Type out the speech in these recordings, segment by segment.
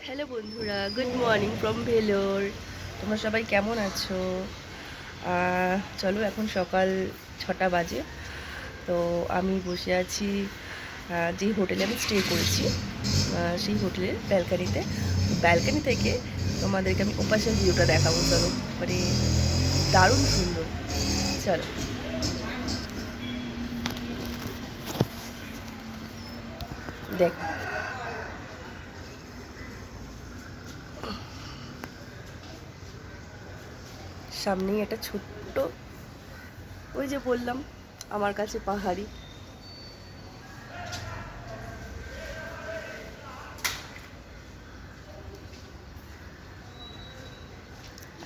Hello বন্ধুরা, good morning from Vellore. তোমরা সবাই কেমন আছো? চলো, এখন সকাল 6টা বাজে। তো আমি বসে আছি যে হোটেলে আমি স্টে করেছি, সেই হোটেলের ব্যালকানিতে। ব্যালকানি থেকে তোমাদেরকে আমি ওপাশের ভিউটা দেখাবো। চলো, মানে দারুণ সুন্দর। চলো দেখ, সামনেই একটা ছোট্ট, ওই যে বললাম আমার কাছে পাহাড়ি।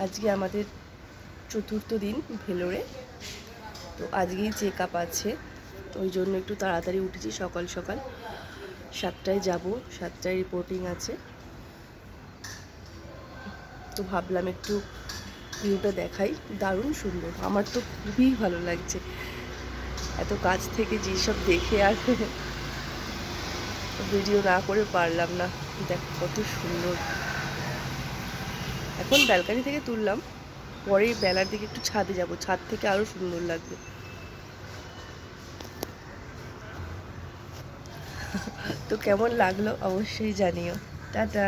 আজকে আমাদের চতুর্থ দিন ভেলোরে। তো আজকেই চেক আপ আছে, ওই জন্য একটু তাড়াতাড়ি উঠেছি। সকাল সকাল 7টায় যাব, 7টায় রিপোর্টিং আছে। তো ভাবলাম একটু ভিউটা দেখাই, দারুণ সুন্দর। আমার তো খুবই ভালো লাগছে, এত কাছ থেকে যেসব দেখে আর ভিডিও না করে পারলাম না। দেখ কত সুন্দর। এখন ব্যালকানি থেকে তুললাম, পরে বেলার দিকে একটু ছাদে যাব, ছাদ থেকে আরও সুন্দর লাগবে। তো কেমন লাগলো অবশ্যই জানিও। টাটা।